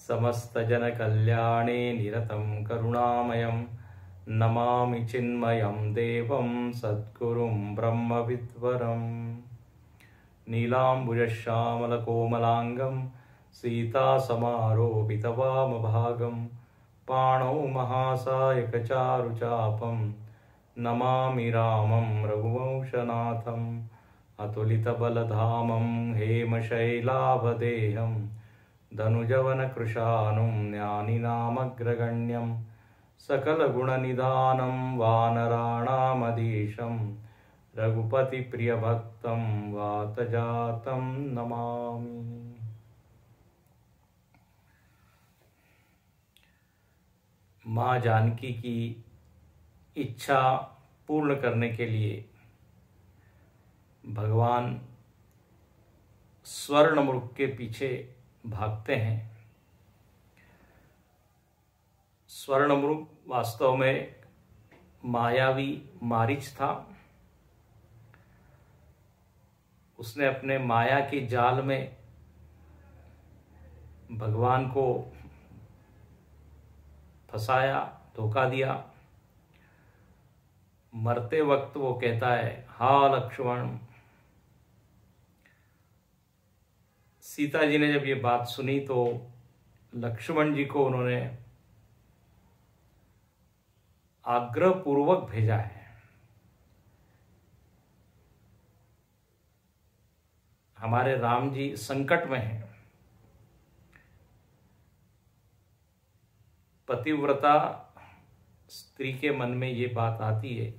समस्तजनकल्याणे निरतं करुणामयं नमामि चिन्मयं देवं सद्गुरुं ब्रह्मविद्वरम्। नीलाम्बुजश्यामलकोमलाङ्गं सीतासमारोपितवामभागं पाणौ महासायकचारुचापं नमामि रामं रघुवंशनाथम्। अतुलितबलधामं हेमशैलाभदेहं धनुजवनकृशानुं ज्ञानिनामग्रगण्यं सकलगुणनिधानं वानराणामधीशं रघुपतिप्रियभक्तं वातजातं नमामि। माँ जानकी की इच्छा पूर्ण करने के लिए भगवान स्वर्णमृग के पीछे भागते हैं। स्वर्णमृग वास्तव में मायावी मारीच था। उसने अपने माया के जाल में भगवान को फंसाया, धोखा दिया। मरते वक्त वो कहता है, हा लक्ष्मण। सीता जी ने जब ये बात सुनी तो लक्ष्मण जी को उन्होंने आग्रह पूर्वक भेजा है। हमारे राम जी संकट में हैं। पतिव्रता स्त्री के मन में ये बात आती है,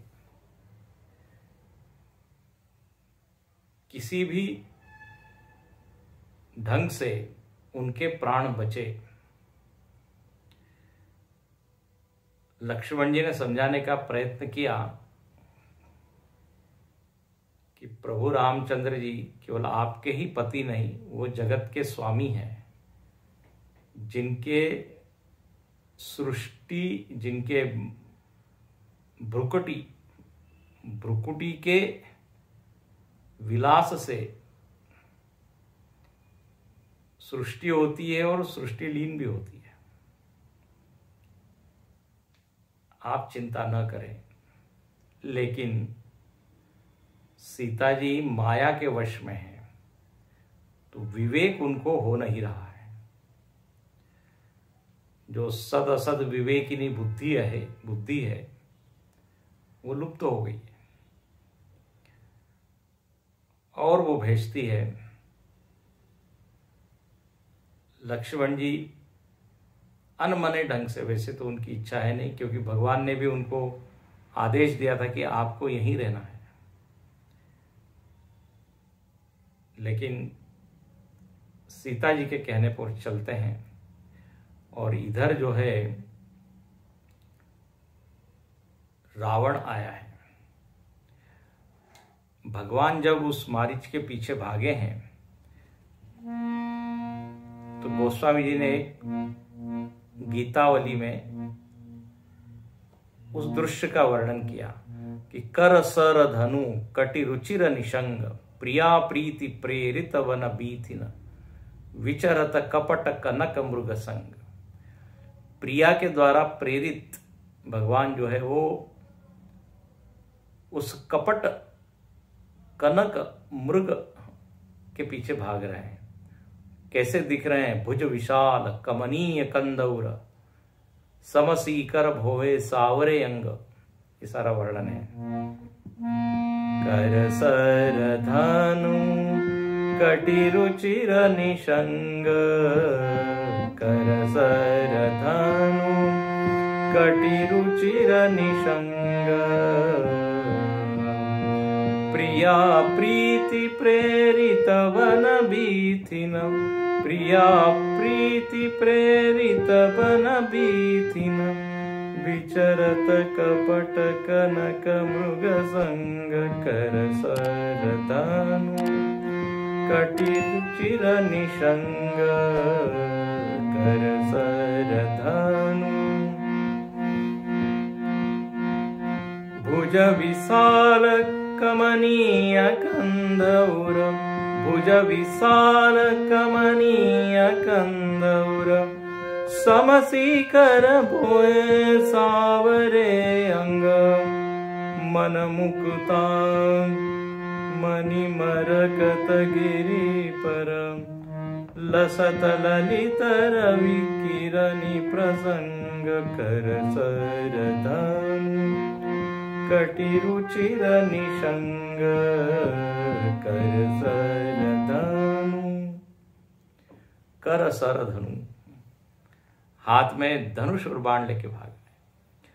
किसी भी ढंग से उनके प्राण बचे। लक्ष्मण जी ने समझाने का प्रयत्न किया कि प्रभु रामचंद्र जी केवल आपके ही पति नहीं, वो जगत के स्वामी हैं, जिनके सृष्टि, जिनके भ्रुकुटी के विलास से सृष्टि होती है और सृष्टि लीन भी होती है। आप चिंता न करें। लेकिन सीता जी माया के वश में हैं, तो विवेक उनको हो नहीं रहा है। जो सद असद विवेकिनी बुद्धि है वो लुप्त हो गई है। और वो भेजती है, लक्ष्मण जी अनमने ढंग से, वैसे तो उनकी इच्छा है नहीं, क्योंकि भगवान ने भी उनको आदेश दिया था कि आपको यहीं रहना है, लेकिन सीता जी के कहने पर चलते हैं। और इधर जो है रावण आया है। भगवान जब उस मारीच के पीछे भागे हैं तो गोस्वामी जी ने गीतावली में उस दृश्य का वर्णन किया कि कर सर धनु कटि रुचिर निशंग प्रिया प्रीति प्रेरित वन बीथिन विचरत कपट कनक मृग संग। प्रिया के द्वारा प्रेरित भगवान जो है वो उस कपट कनक मृग के पीछे भाग रहे हैं। कैसे दिख रहे हैं? भुज विशाल कमनीय कंदौर समसीकर भोवे सावरे अंग। ये सारा वर्णन है। कर सर धनु कटि रुचिर निशंग कर सर धनु कटि रुचिर निशंग प्रिया प्रीति प्रेरित वन बीथिन प्रिया प्रीति प्रेरित वन बीथिन विचरत कपट कनक मृग संग कर सर धनु कटि रुचिर निशंग कर सर धनु भुज विशाल कमनीय कंदौर भुज विशाल कमनीय कंदौर समसी कर बोए सावरे अंग, मन मुकुता मणि मरकत गिरि पर, लसत ललित रवि किरनि प्रसंग, कर सरधनु कटि रुचिर निषंग, कर सरधनु। कर सरधनु, हाथ में धनुष और बाण लेके भाग गए।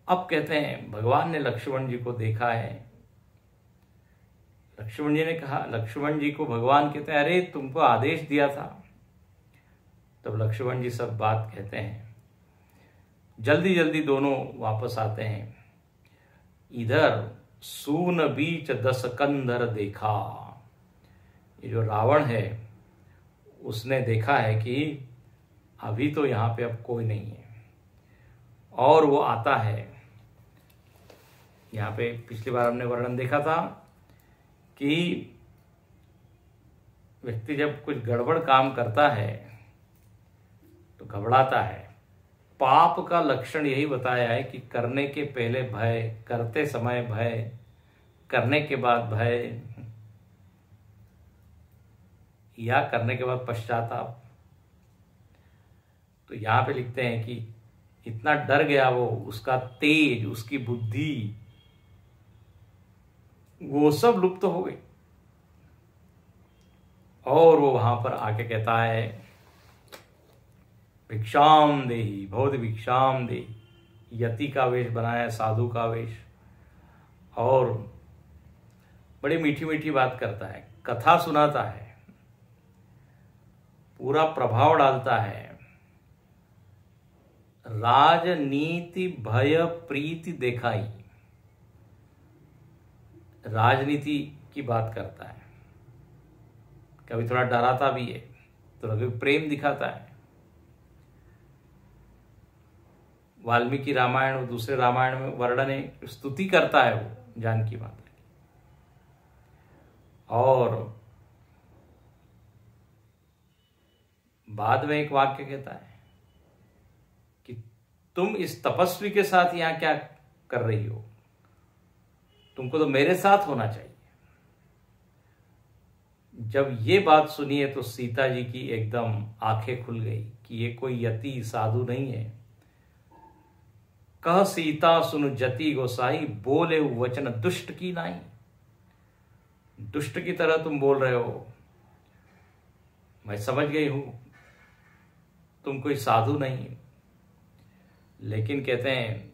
अब कहते हैं भगवान ने लक्ष्मण जी को देखा है। लक्ष्मण जी ने कहा, लक्ष्मण जी को भगवान कहते हैं, अरे तुमको आदेश दिया था। तब लक्ष्मण जी सब बात कहते हैं। जल्दी जल्दी दोनों वापस आते हैं। इधर सून बीच 10 कंधर देखा। ये जो रावण है उसने देखा है कि अभी तो यहां पे अब कोई नहीं है, और वो आता है। यहां पे पिछली बार हमने वर्णन देखा था कि व्यक्ति जब कुछ गड़बड़ काम करता है तो घबराता है। पाप का लक्षण यही बताया है कि करने के पहले भय, करते समय भय, करने के बाद भय, या करने के बाद पश्चाताप। तो यहां पे लिखते हैं कि इतना डर गया वो, उसका तेज, उसकी बुद्धि, वो सब लुप्त हो गई। और वो वहां पर आके कहता है, भिक्षाम देहि, बहुत भिक्षाम देहि। यति का वेश बनाया, साधु का वेश, और बड़ी मीठी मीठी बात करता है, कथा सुनाता है, पूरा प्रभाव डालता है। राजनीति भय प्रीति दिखाई, राजनीति की बात करता है, कभी थोड़ा डराता भी है, तो कभी प्रेम दिखाता है। वाल्मीकि रामायण और दूसरे रामायण में वर्णन है, स्तुति करता है वो जानकी माता की। और बाद में एक वाक्य कहता है कि तुम इस तपस्वी के साथ यहां क्या कर रही हो, तुमको तो मेरे साथ होना चाहिए। जब ये बात सुनी है तो सीता जी की एकदम आंखें खुल गई कि ये कोई यति साधु नहीं है। कह सीता सुन जति गोसाई, बोले वचन दुष्ट की नाई। दुष्ट की तरह तुम बोल रहे हो, मैं समझ गई हूं तुम कोई साधु नहीं। लेकिन कहते हैं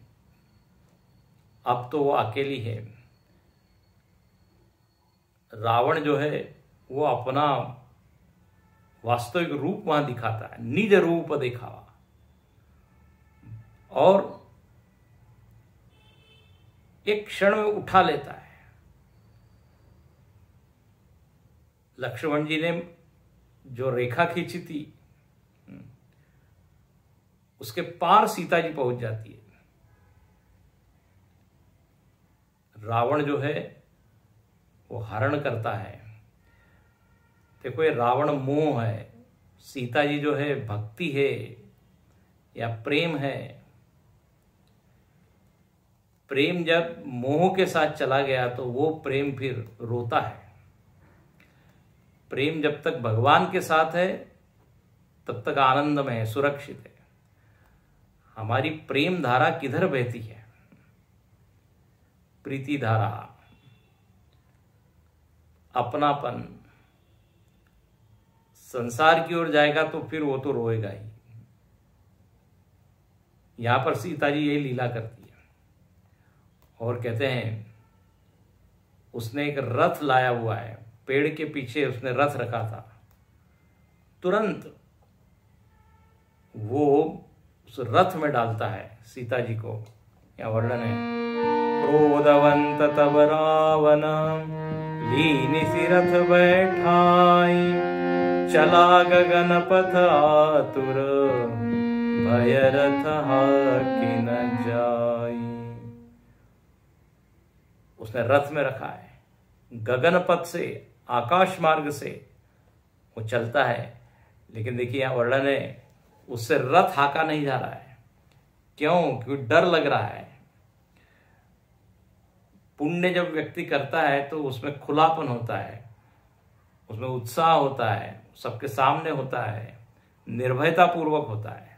अब तो वो अकेली है। रावण जो है वो अपना वास्तविक रूप वहां दिखाता है, निज रूप दिखावा, और एक क्षण में उठा लेता है। लक्ष्मण जी ने जो रेखा खींची थी उसके पार सीता जी पहुंच जाती है। रावण जो है वो हरण करता है। देखो ये रावण मोह है, सीता जी जो है भक्ति है या प्रेम है। प्रेम जब मोह के साथ चला गया तो वो प्रेम फिर रोता है। प्रेम जब तक भगवान के साथ है तब तक आनंद में है, सुरक्षित है। हमारी प्रेम धारा किधर बहती है? प्रीति धारा, अपनापन। संसार की ओर जाएगा तो फिर वो तो रोएगा ही। यहां पर सीता जी यही लीला करती है। और कहते हैं उसने एक रथ लाया हुआ है, पेड़ के पीछे उसने रथ रखा था। तुरंत वो उस रथ में डालता है सीता जी को। या वर्णन है, क्रोधवंत तब रावण लीनि सी रथ बैठाई, चला गगन पथ आतुर भय रथ हाकि न जाई। उसने रथ में रखा है, गगन पथ से, आकाश मार्ग से वो चलता है। लेकिन देखिए यहां वर्णन है उससे रथ हाका नहीं जा रहा है। क्यों? क्योंकि डर लग रहा है। पुण्य जब व्यक्ति करता है तो उसमें खुलापन होता है, उसमें उत्साह होता है, सबके सामने होता है, निर्भयता पूर्वक होता है।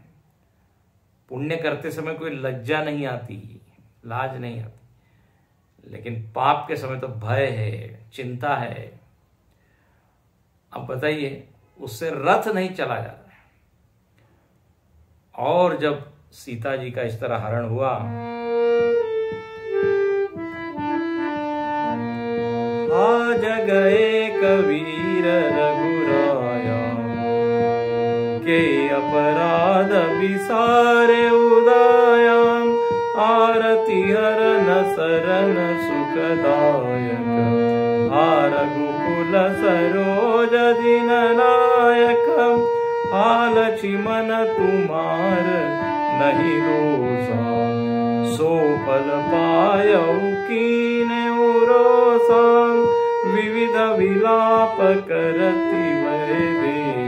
पुण्य करते समय कोई लज्जा नहीं आती, लाज नहीं आती। लेकिन पाप के समय तो भय है, चिंता है। अब बताइए, उससे रथ नहीं चला जा रहा है। और जब सीता जी का इस तरह हरण हुआ, आज गए कबीर रघुराया, के अपराध विसारे उदाया, आरती हरन सरन सुखदायक, रघुकुल सरोज दीन नायक, हालछि मन तुमार नहीं दोषा, सो पल पायऊ कीने उरोसा, विविध विलाप करती वै देहि,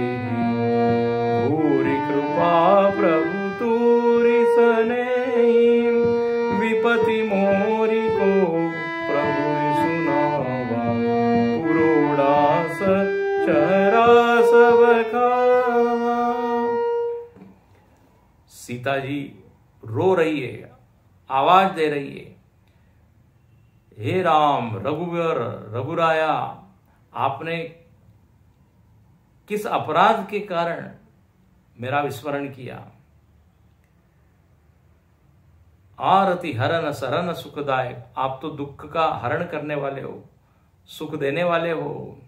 भूरि कृपा प्रभु तूरि सनेहि, विपति मोरि को प्रभु सुनावा, पुरोडास चरा सब खावा। सीता जी रो रही है, आवाज दे रही है, हे राम, रघुवर, रघुराया, आपने किस अपराध के कारण मेरा विस्मरण किया? आरति हरन सरन सुखदायक, आप तो दुख का हरण करने वाले हो, सुख देने वाले हो।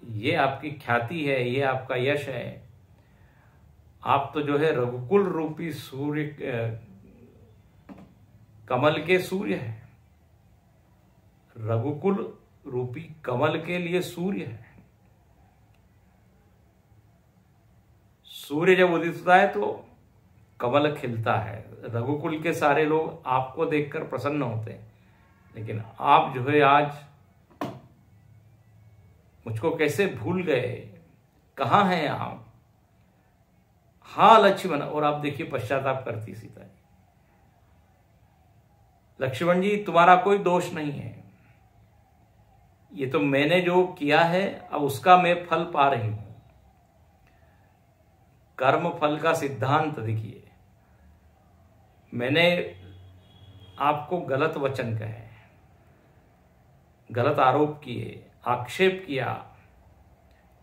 ये आपकी ख्याति है, ये आपका यश है। आप तो जो है रघुकुल रूपी सूर्य, कमल के सूर्य है, रघुकुल रूपी कमल के लिए सूर्य है। सूर्य जब उदित होता है तो कमल खिलता है। रघुकुल के सारे लोग आपको देखकर प्रसन्न होते हैं, लेकिन आप जो है आज मुझको कैसे भूल गए, कहाँ हैं आप? हाँ लक्ष्मण, और आप देखिए पश्चाताप करती सीता जी, लक्ष्मण जी तुम्हारा कोई दोष नहीं है, ये तो मैंने जो किया है अब उसका मैं फल पा रही हूं। कर्म फल का सिद्धांत देखिए, मैंने आपको गलत वचन कहे, गलत आरोप किए, आक्षेप किया,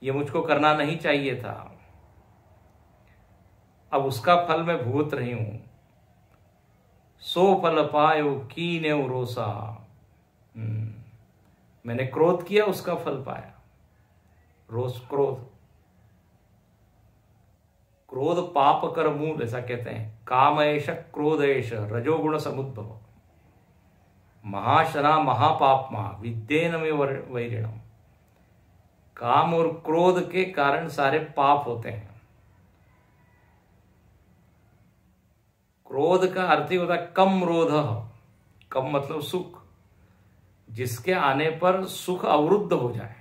ये मुझको करना नहीं चाहिए था, अब उसका फल मैं भुगत रही हूं। सो फल पायो कीने रोसा, मैंने क्रोध किया, उसका फल पाया। रोष, क्रोध, क्रोध पाप कर मूल, ऐसा कहते हैं। काम एष क्रोध एष रजोगुण समुद्भव, महाशना महापापमा विद्येन में वैरिणम। काम और क्रोध के कारण सारे पाप होते हैं। क्रोध का अर्थ ही होता है कम रोध, कम मतलब सुख, जिसके आने पर सुख अवरुद्ध हो जाए,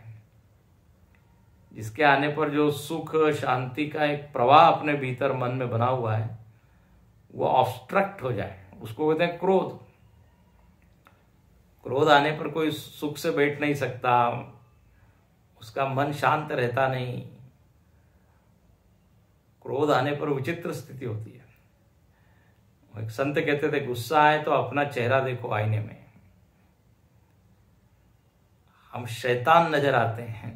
जिसके आने पर जो सुख शांति का एक प्रवाह अपने भीतर मन में बना हुआ है वो ऑब्स्ट्रक्ट हो जाए, उसको कहते हैं क्रोध। क्रोध आने पर कोई सुख से बैठ नहीं सकता, उसका मन शांत रहता नहीं। क्रोध आने पर विचित्र स्थिति होती है। एक संत कहते थे, गुस्सा आए तो अपना चेहरा देखो आईने में, हम शैतान नजर आते हैं।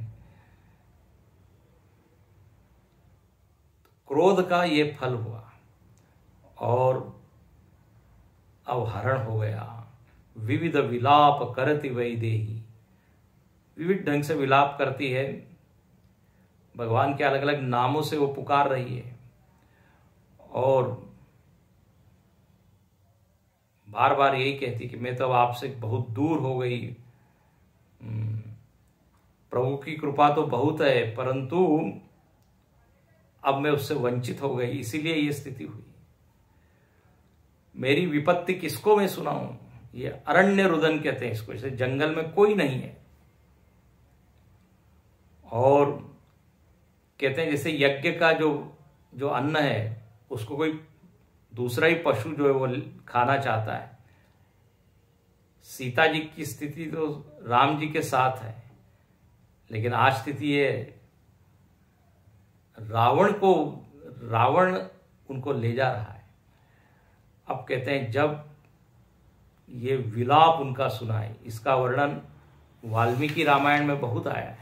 क्रोध का ये फल हुआ और अवहरण हो गया। विविध विलाप करती वैदेही, विविध ढंग से विलाप करती है, भगवान के अलग अलग नामों से वो पुकार रही है और बार बार यही कहती कि मैं तो आपसे बहुत दूर हो गई, प्रभु की कृपा तो बहुत है परंतु अब मैं उससे वंचित हो गई, इसीलिए ये स्थिति हुई। मेरी विपत्ति किसको मैं सुनाऊं? ये अरण्य रुदन कहते हैं इसको, जैसे जंगल में कोई नहीं है। और कहते हैं जैसे यज्ञ का जो जो अन्न है उसको कोई दूसरा ही पशु जो है वो खाना चाहता है। सीता जी की स्थिति तो राम जी के साथ है, लेकिन आज स्थिति ये रावण उनको ले जा रहा है। अब कहते हैं जब ये विलाप उनका सुनाए, इसका वर्णन वाल्मीकि रामायण में बहुत आया है।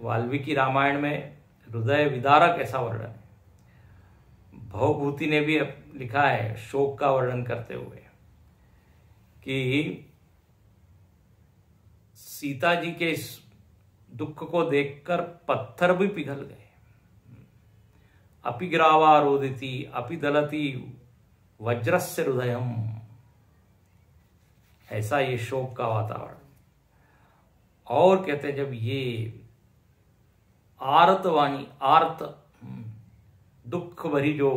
वाल्मीकि रामायण में हृदय विदारक ऐसा वर्णन है। भवभूति ने भी लिखा है शोक का वर्णन करते हुए कि सीता जी के इस दुख को देखकर पत्थर भी पिघल गए। अपि ग्रावा रोदिति अपि दलति वज्रस्य हृदयम, ऐसा ये शोक का वातावरण। और कहते हैं जब ये आर्त दुख भरी जो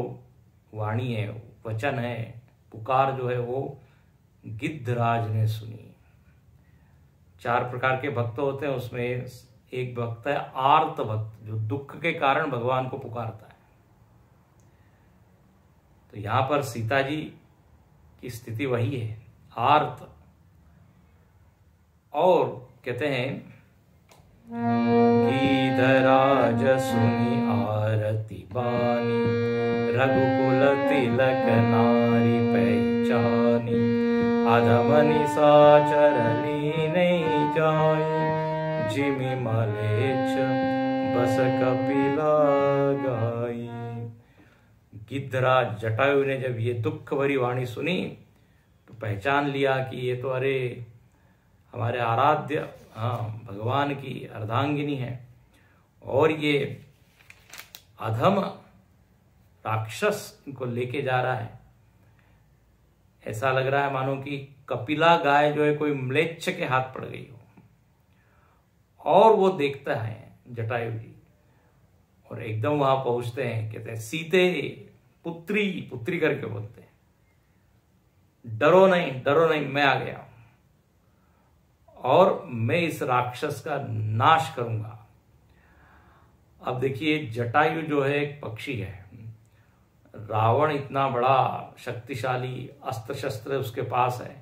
वाणी है, वचन है, पुकार जो है वो गिद्धराज ने सुनी। 4 प्रकार के भक्त होते हैं, उसमें एक भक्त है आर्त भक्त, जो दुख के कारण भगवान को पुकारता है। तो यहां पर सीता जी की स्थिति वही है, आर्त। और कहते हैं गीधराज सुनी आरती बानी, रघुकुल तिलक नारी पहचानी, अधम निशाचर लीने जाय, जिमि मलेच्छ बस कपिला गाई। गिद्धराज जटायु ने जब ये दुख भरी वाणी सुनी तो पहचान लिया कि ये तो अरे हमारे आराध्य भगवान की अर्धांगिनी है, और ये अधम राक्षस इनको लेके जा रहा है। ऐसा लग रहा है मानो कि कपिला गाय जो है कोई म्लेच्छ के हाथ पड़ गई हो। और वो देखता है जटायु जी, और एकदम वहां पहुंचते हैं। कहते हैं सीते पुत्री, पुत्री करके बोलते हैं, डरो नहीं, मैं आ गया और मैं इस राक्षस का नाश करूंगा। अब देखिए जटायु जो है एक पक्षी है, रावण इतना बड़ा शक्तिशाली अस्त्र शस्त्र उसके पास है,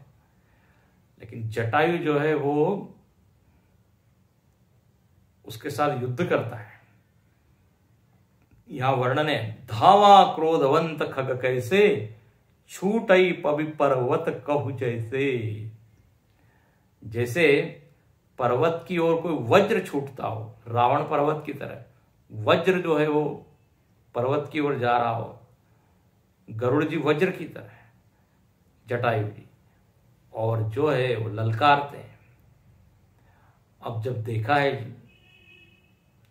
लेकिन जटायु जो है वो उसके साथ युद्ध करता है। यहां वर्णन है, धावा क्रोधवंत खग कैसे, छूटई पवि पर्वत कहु जैसे। जैसे पर्वत की ओर कोई वज्र छूटता हो, रावण पर्वत की तरह वज्र जो है वो पर्वत की ओर जा रहा हो, गरुड़ जी वज्र की तरह, जटायु जी, और जो है वो ललकारते हैं। अब जब देखा है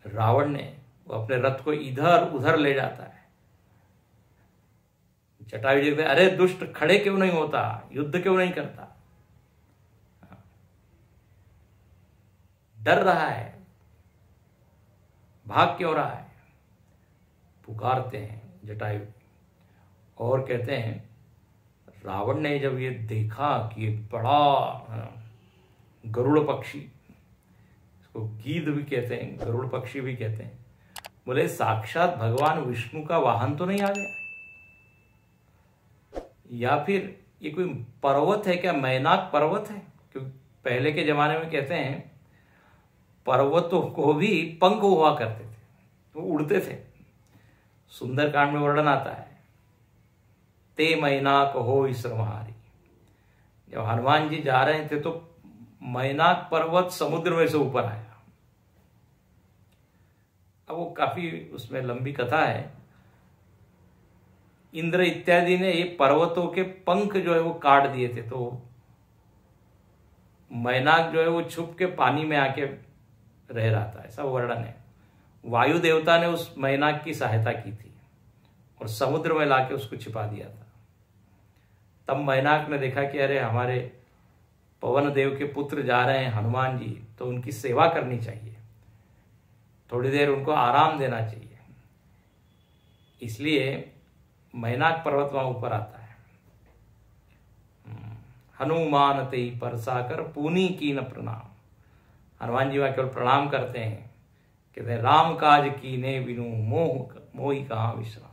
रावण ने, वो अपने रथ को इधर उधर ले जाता है। जटायु जी कहते हैं, अरे दुष्ट, खड़े क्यों नहीं होता, युद्ध क्यों नहीं करता, डर रहा है, भाग क्यों रहा है। पुकारते हैं जटायु और कहते हैं, रावण ने जब ये देखा कि एक बड़ा गरुड़ पक्षी, इसको गीध भी कहते हैं, गरुड़ पक्षी भी कहते हैं, बोले साक्षात भगवान विष्णु का वाहन तो नहीं आ गया, या फिर ये कोई पर्वत है क्या, मैनाक पर्वत है। क्योंकि पहले के जमाने में कहते हैं पर्वतों को भी पंख हुआ करते थे, वो उड़ते थे। सुंदरकांड में वर्णन आता है, ते मैनाक हो श्रमहारी। जब हनुमान जी जा रहे थे तो मैनाक पर्वत समुद्र में से ऊपर आया। अब वो काफी उसमें लंबी कथा है। इंद्र इत्यादि ने ये पर्वतों के पंख जो है वो काट दिए थे, तो मैनाक जो है वो छुप के पानी में आके रह रहा था, ऐसा वर्णन है। वायु देवता ने उस मैनाक की सहायता की थी और समुद्र में लाके उसको छिपा दिया था। तब मैनाक ने देखा कि अरे हमारे पवन देव के पुत्र जा रहे हैं हनुमान जी, तो उनकी सेवा करनी चाहिए, थोड़ी देर उनको आराम देना चाहिए। इसलिए मैनाक पर्वत वहां ऊपर आता है। हनुमान ते परसाकर पूनी की न प्रणाम। हनुमान जी वहां केवल प्रणाम करते हैं, कहते हैं राम काज कीने बिनु मोहि कहाँ विश्राम।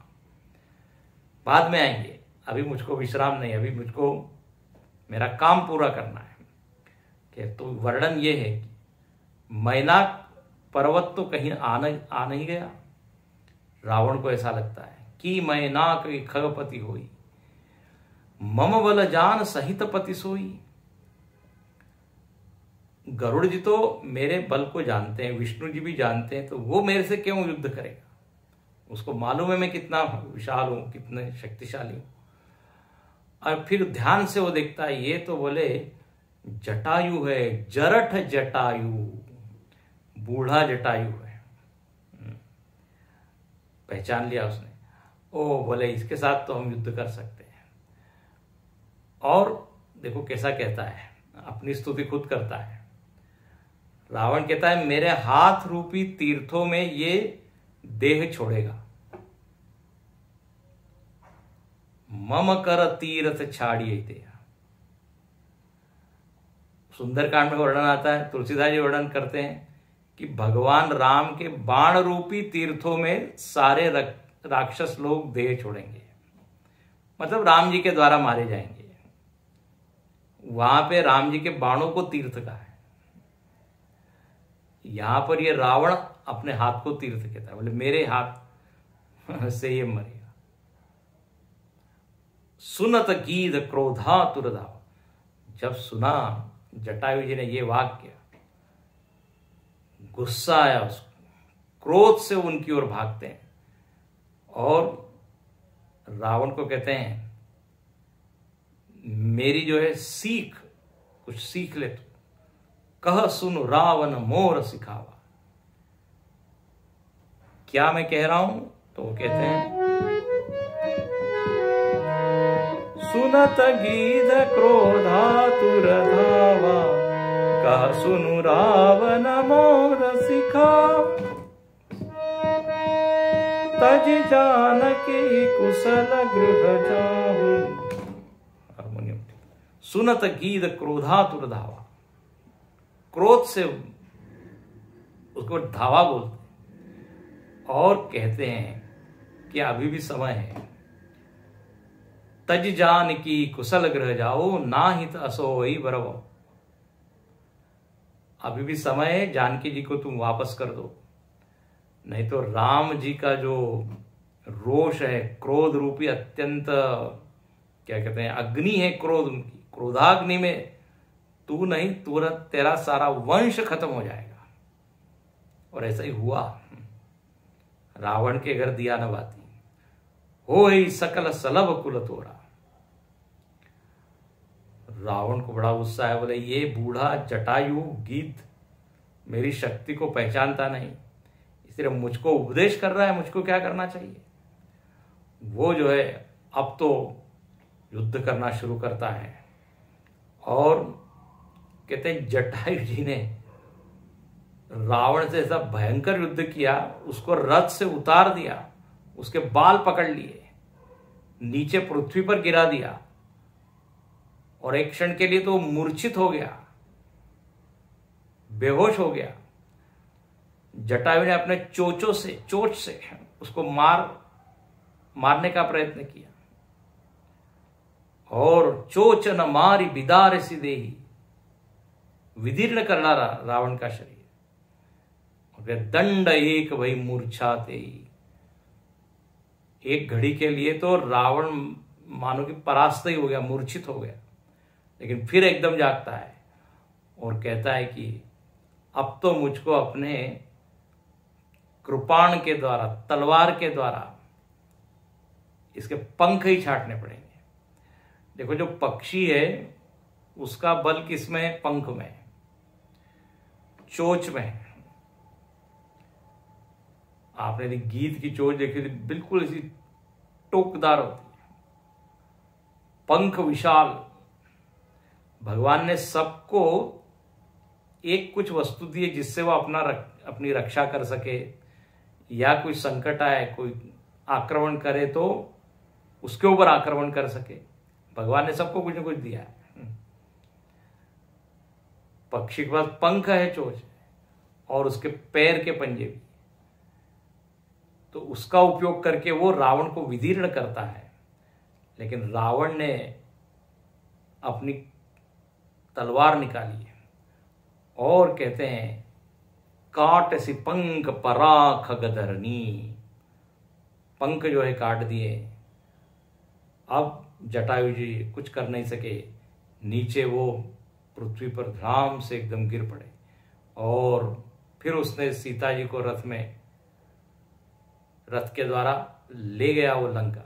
बाद में आएंगे, अभी मुझको विश्राम नहीं, अभी मुझको मेरा काम पूरा करना है। कि तो वर्णन ये है कि मैनाक पर्वत तो कहीं आ नहीं गया। रावण को ऐसा लगता है कि मैनाक खगपति होई, मम बल जान सहित पति सोई। गरुड़ जी तो मेरे बल को जानते हैं, विष्णु जी भी जानते हैं, तो वो मेरे से क्यों युद्ध करेगा? उसको मालूम है मैं कितना विशाल हूं, कितने शक्तिशाली हूं। और फिर ध्यान से वो देखता है, ये तो बोले जटायु है, जरठ जटायु, बूढ़ा जटायु है। पहचान लिया उसने। ओ बोले इसके साथ तो हम युद्ध कर सकते हैं। और देखो कैसा कहता है, अपनी स्तुति खुद करता है। रावण कहता है मेरे हाथ रूपी तीर्थों में ये देह छोड़ेगा। मम कर तीर्थ छाड़िए दिया। सुंदरकांड में वर्णन आता है, तुलसीदास जी वर्णन करते हैं कि भगवान राम के बाण रूपी तीर्थों में सारे राक्षस लोग देह छोड़ेंगे, मतलब राम जी के द्वारा मारे जाएंगे। वहां पे राम जी के बाणों को तीर्थ कहा है, यहां पर ये रावण अपने हाथ को तीर्थ कहता है। बोले मेरे हाथ से ये मरेगा। सुनत गीध क्रोधा तुरधाव। जब सुना जटायु जी ने ये वाक्य, गुस्सा आया उसको, क्रोध से उनकी ओर भागते हैं और रावण को कहते हैं मेरी जो है सीख, कुछ सीख ले तू। कह सुन रावण मोर सिखावा। क्या मैं कह रहा हूं? तो वो कहते हैं सुनत गीध क्रोधातुर धावा, कह सुनु रावण मोर सिखावा। तज जानकी कुशल गृह जाहु। हारमोनियम। सुनत गीध क्रोधातुर धावा, क्रोध से उसको धावा बोलते और कहते हैं कि अभी भी समय है। तज जान की कुशल गृह जाओ, ना हित असोई बरवो। अभी भी समय है, जानकी जी को तुम वापस कर दो, नहीं तो राम जी का जो रोष है, क्रोध रूपी अत्यंत क्या कहते हैं अग्नि है क्रोध उनकी, क्रोधाग्नि में तू नहीं, तुरंत तेरा सारा वंश खत्म हो जाएगा। और ऐसा ही हुआ। रावण के घर दिया न बाती, हो ही सकल सलभ कुल तोरा। रावण को बड़ा गुस्सा है। बोले ये बूढ़ा जटायु गीत मेरी शक्ति को पहचानता नहीं, इसलिए मुझको उपदेश कर रहा है, मुझको क्या करना चाहिए। वो जो है अब तो युद्ध करना शुरू करता है और कहते हैं जटायु जी ने रावण से ऐसा भयंकर युद्ध किया, उसको रथ से उतार दिया, उसके बाल पकड़ लिए, नीचे पृथ्वी पर गिरा दिया और एक क्षण के लिए तो मूर्छित हो गया, बेहोश हो गया। जटायु ने अपने चोट से उसको मारने का प्रयत्न किया और चोच न मारी बिदार सी देही, विदीर्ण कर डाला रावण का शरीर। दंड एक वही मूर्छा ते। एक घड़ी के लिए तो रावण मानो कि परास्त ही हो गया, मूर्छित हो गया, लेकिन फिर एकदम जागता है और कहता है कि अब तो मुझको अपने कृपाण के द्वारा, तलवार के द्वारा इसके पंख ही छाटने पड़ेंगे। देखो जो पक्षी है उसका बल किसमें है? पंख में, चोंच में। आपने गीत की चोंच देखी थी, बिल्कुल ऐसी टोकदार होती है, पंख विशाल। भगवान ने सबको एक कुछ वस्तु दी है जिससे वो अपनी रक्षा कर सके, या कोई संकट आए, कोई आक्रमण करे तो उसके ऊपर आक्रमण कर सके। भगवान ने सबको कुछ न कुछ दिया है। पक्षी के पास पंख है, चोंच, और उसके पैर के पंजे भी। तो उसका उपयोग करके वो रावण को विदीर्ण करता है। लेकिन रावण ने अपनी तलवार निकाली है और कहते हैं काट सी पंख पराख गदरनी, पंख जो है काट दिए। अब जटायु जी कुछ कर नहीं सके, नीचे वो पृथ्वी पर धड़ाम से एकदम गिर पड़े। और फिर उसने सीता जी को रथ के द्वारा ले गया वो लंका।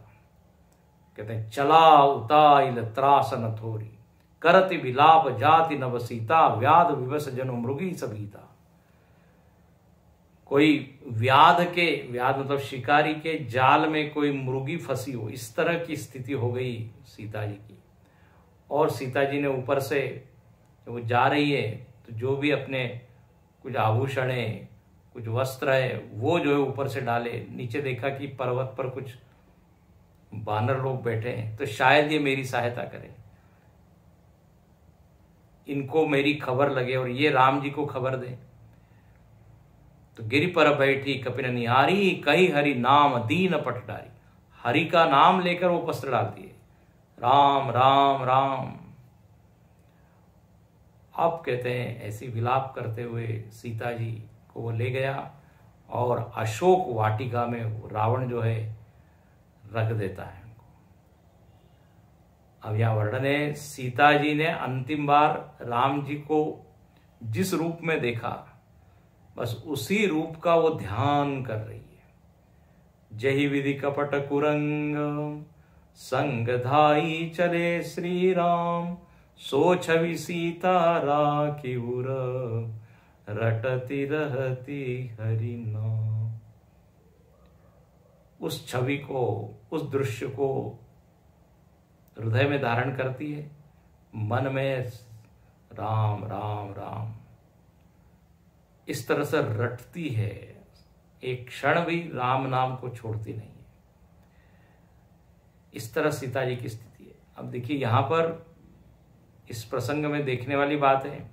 कहते हैं चला उताइल त्रासन थोरी, करति विलाप जाति नव सीता, व्याध विवश जनु मृगी सबीता। कोई व्याध मतलब शिकारी के जाल में कोई मुर्गी फंसी हो, इस तरह की स्थिति हो गई सीता जी की। और सीता जी ने ऊपर से जब वो जा रही है तो जो भी अपने कुछ आभूषण है, कुछ वस्त्र है, वो जो है ऊपर से डाले। नीचे देखा कि पर्वत पर कुछ बानर लोग बैठे हैं, तो शायद ये मेरी सहायता करें, इनको मेरी खबर लगे और ये राम जी को खबर दें। तो गिरि पर बैठी कपिन निहारी, कही हरि नाम दीन पटडारी। हरि का नाम लेकर वो वस्त्र डाल दिए, राम राम राम। अब कहते हैं ऐसी विलाप करते हुए सीता जी को वो ले गया और अशोक वाटिका में रावण जो है रख देता है उनको। अब यहां वर्णन है, सीता जी ने अंतिम बार राम जी को जिस रूप में देखा, बस उसी रूप का वो ध्यान कर रही है। जही विधि कपट कुरंग, संग धाई चले श्री राम, सो छवि सीता राखी उर, रटती रहती हरि नाम। उस छवि को, उस दृश्य को हृदय में धारण करती है, मन में राम राम राम इस तरह से रटती है, एक क्षण भी राम नाम को छोड़ती नहीं है। इस तरह सीता जी की स्थिति है। अब देखिए यहां पर इस प्रसंग में देखने वाली बात है,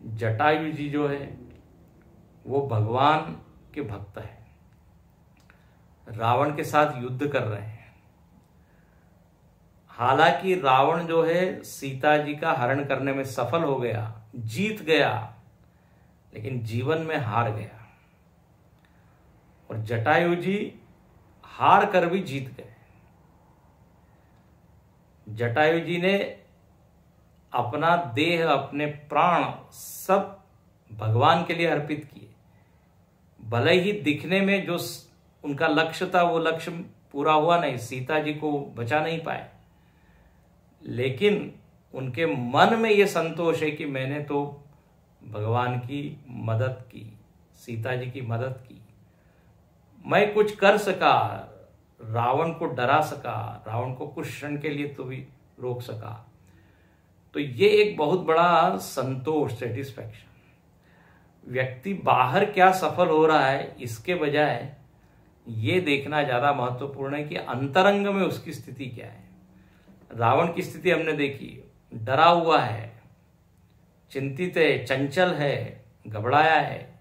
जटायु जी जो है वो भगवान के भक्त है, रावण के साथ युद्ध कर रहे हैं। हालांकि रावण जो है सीता जी का हरण करने में सफल हो गया, जीत गया, लेकिन जीवन में हार गया। और जटायु जी हार कर भी जीत गए। जटायु जी ने अपना देह, अपने प्राण सब भगवान के लिए अर्पित किए। भले ही दिखने में जो उनका लक्ष्य था वो लक्ष्य पूरा हुआ नहीं, सीता जी को बचा नहीं पाए, लेकिन उनके मन में ये संतोष है कि मैंने तो भगवान की मदद की, सीता जी की मदद की, मैं कुछ कर सका, रावण को डरा सका, रावण को कुछ क्षण के लिए तो भी रोक सका। तो ये एक बहुत बड़ा संतोष, सेटिस्फैक्शन। व्यक्ति बाहर क्या सफल हो रहा है इसके बजाय ये देखना ज्यादा महत्वपूर्ण है कि अंतरंग में उसकी स्थिति क्या है। रावण की स्थिति हमने देखी, डरा हुआ है, चिंतित है, चंचल है, घबराया है।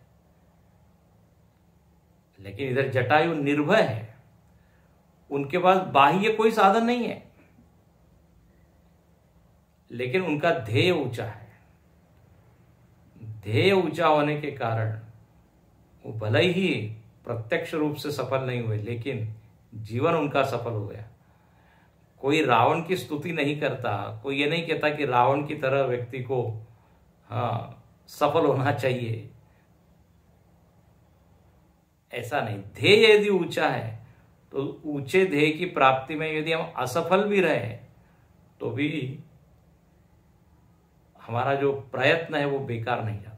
लेकिन इधर जटायु निर्भय है, उनके पास बाह्य कोई साधन नहीं है, लेकिन उनका ध्येय ऊंचा है। ध्येय ऊंचा होने के कारण वो भले ही प्रत्यक्ष रूप से सफल नहीं हुए, लेकिन जीवन उनका सफल हो गया। कोई रावण की स्तुति नहीं करता, कोई ये नहीं कहता कि रावण की तरह व्यक्ति को सफल होना चाहिए, ऐसा नहीं। ध्येय यदि ऊंचा है तो ऊंचे ध्येय की प्राप्ति में यदि हम असफल भी रहे तो भी हमारा जो प्रयत्न है वो बेकार नहीं जाता,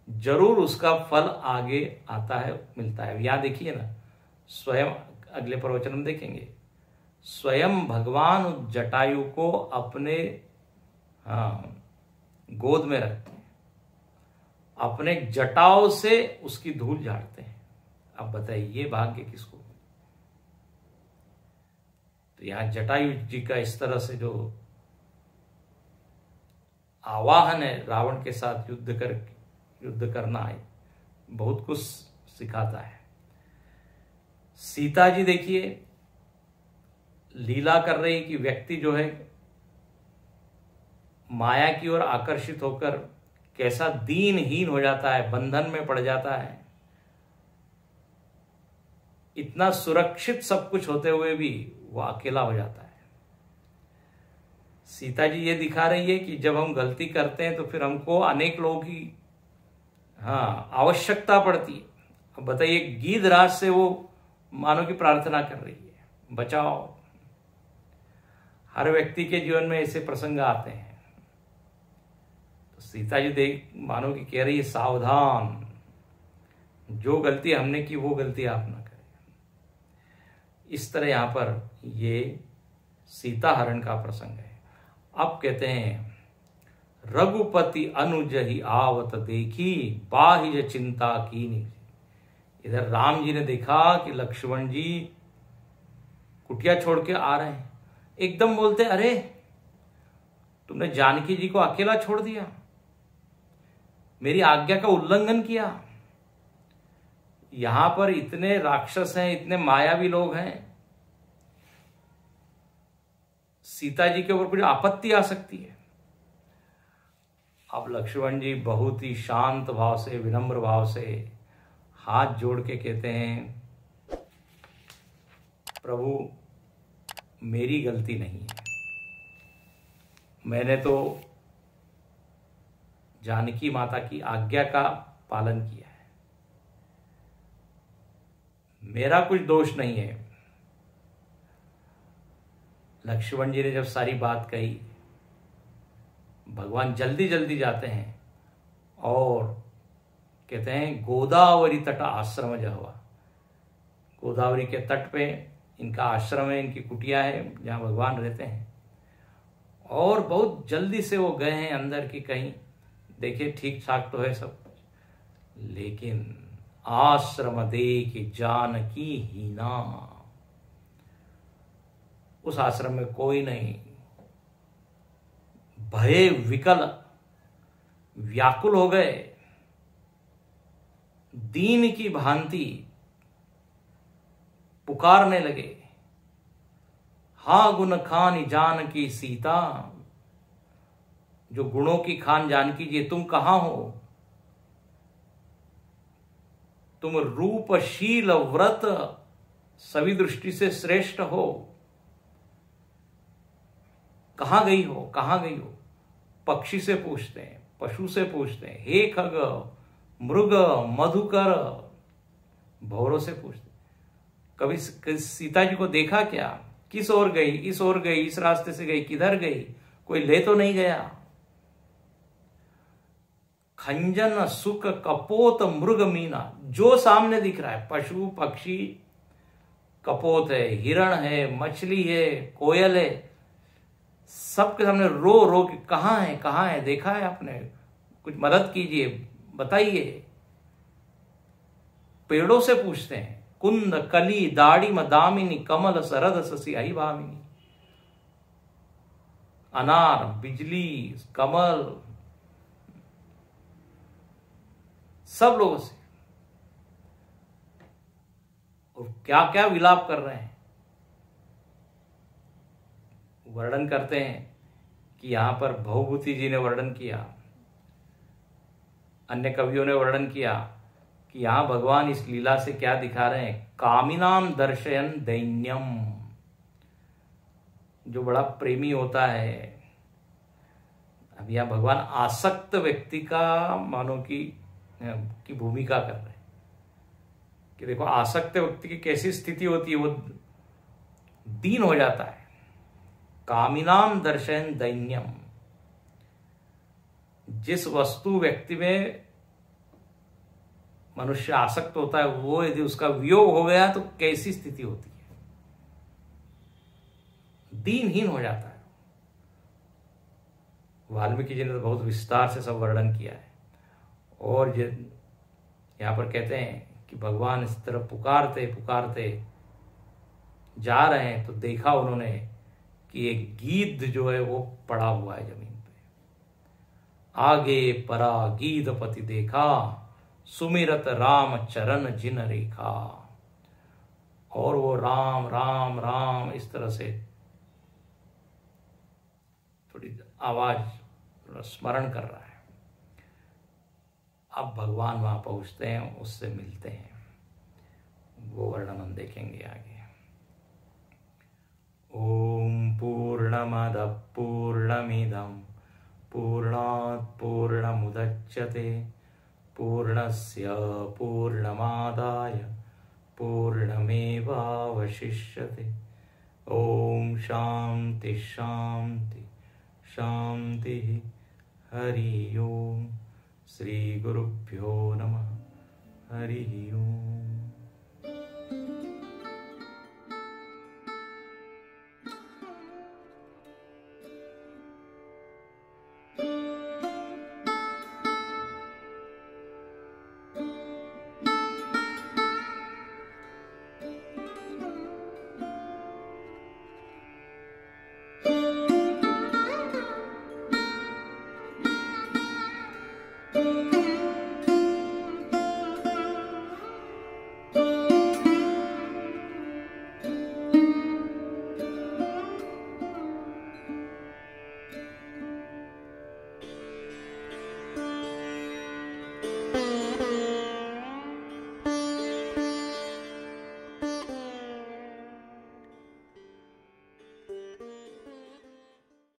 जरूर उसका फल आगे आता है, मिलता है। यहां देखिए ना, स्वयं अगले प्रवचन में देखेंगे, स्वयं भगवान जटायु को अपने गोद में रखते हैं, अपने जटाओं से उसकी धूल झाड़ते हैं। अब बताइए ये भाग्य किसको। तो यहां जटायु जी का इस तरह से जो आवाहन है रावण के साथ युद्ध करना है, बहुत कुछ सिखाता है। सीता जी देखिए लीला कर रही कि व्यक्ति जो है माया की ओर आकर्षित होकर कैसा दीनहीन हो जाता है, बंधन में पड़ जाता है। इतना सुरक्षित सब कुछ होते हुए भी वो अकेला हो जाता है। सीता जी ये दिखा रही है कि जब हम गलती करते हैं तो फिर हमको अनेक लोगों की आवश्यकता पड़ती है। अब बताइए, गीधराज से वो मानो की प्रार्थना कर रही है, बचाओ। हर व्यक्ति के जीवन में ऐसे प्रसंग आते हैं। तो सीता जी देख मानो की कह रही है, सावधान, जो गलती हमने की वो गलती आप ना करें। इस तरह यहां पर ये सीता हरण का प्रसंग है। अब कहते हैं, रघुपति अनुज ही आवत देखी, बाह्य चिंता कीनी। इधर राम जी ने देखा कि लक्ष्मण जी कुटिया छोड़ के आ रहे हैं। एकदम बोलते, अरे तुमने जानकी जी को अकेला छोड़ दिया, मेरी आज्ञा का उल्लंघन किया। यहां पर इतने राक्षस हैं, इतने मायावी लोग हैं, सीता जी के ऊपर कुछ आपत्ति आ सकती है। अब लक्ष्मण जी बहुत ही शांत भाव से, विनम्र भाव से हाथ जोड़ के कहते हैं, प्रभु मेरी गलती नहीं है, मैंने तो जानकी माता की आज्ञा का पालन किया है, मेरा कुछ दोष नहीं है। लक्ष्मण जी ने जब सारी बात कही, भगवान जल्दी जल्दी जाते हैं और कहते हैं, गोदावरी तट आश्रम जहवा। गोदावरी के तट पे इनका आश्रम है, इनकी कुटिया है जहां भगवान रहते हैं। और बहुत जल्दी से वो गए हैं अंदर की, कहीं देखिए ठीक ठाक तो है सब कुछ, लेकिन आश्रम देख जानकी हीना, उस आश्रम में कोई नहीं। भय विकल, व्याकुल हो गए, दीन की भांति पुकारने लगे, हा गुण खान जानकी सीता। जो गुणों की खान जानकी जी, तुम कहां हो? तुम रूपशील व्रत सभी दृष्टि से श्रेष्ठ हो, कहां गई हो, कहां गई हो? पक्षी से पूछते हैं, पशु से पूछते हैं, हे खग मृग मधुकर, भौरों से पूछते हैं। कभी सीता जी को देखा क्या? किस ओर गई? इस ओर गई, इस रास्ते से गई, किधर गई? कोई ले तो नहीं गया? खंजन सुख कपोत मृग मीना, जो सामने दिख रहा है, पशु पक्षी, कपोत है, हिरण है, मछली है, कोयल है, सबके सामने रो रो के, कहां है, कहां है? देखा है आपने? कुछ मदद कीजिए, बताइए। पेड़ों से पूछते हैं, कुंद कली दाड़ी मदामिनी कमल सरद ससी आई भामिनी। अनार, बिजली, कमल, सब लोगों से। और क्या क्या विलाप कर रहे हैं। वर्णन करते हैं कि यहां पर भवभूति जी ने वर्णन किया, अन्य कवियों ने वर्णन किया कि यहां भगवान इस लीला से क्या दिखा रहे हैं, कामिनाम दर्शयन दैन्यम। जो बड़ा प्रेमी होता है, अब यहां भगवान आसक्त व्यक्ति का मानो की भूमिका कर रहे हैं कि देखो आसक्त व्यक्ति की कैसी स्थिति होती है, वो दीन हो जाता है। कामिनाम दर्शयन दैन्यम, जिस वस्तु व्यक्ति में मनुष्य आसक्त होता है, वो यदि उसका वियोग हो गया तो कैसी स्थिति होती है, दीनहीन हो जाता है। वाल्मीकि जी ने तो बहुत विस्तार से सब वर्णन किया है। और यहां पर कहते हैं कि भगवान इस तरह पुकारते पुकारते जा रहे हैं तो देखा उन्होंने कि एक गीध जो है वो पड़ा हुआ है जमीन पे। आगे परा गीधपति देखा, सुमिरत राम चरण जिन रेखा। और वो राम राम राम इस तरह से थोड़ी आवाज, थोड़ा स्मरण कर रहा है। अब भगवान वहां पहुंचते हैं, उससे मिलते हैं, वो वर्णन हम देखेंगे आगे। ओम पूर्णमद पूर्णमिदं पूर्णात् पूर्णमुदच्यते पूर्णस्य पूर्णमादाय पूर्णमेवावशिष्यते। ओम शांति शांति शांति। हरि ओम। श्री गुरुभ्यो नमः। हरि ओम।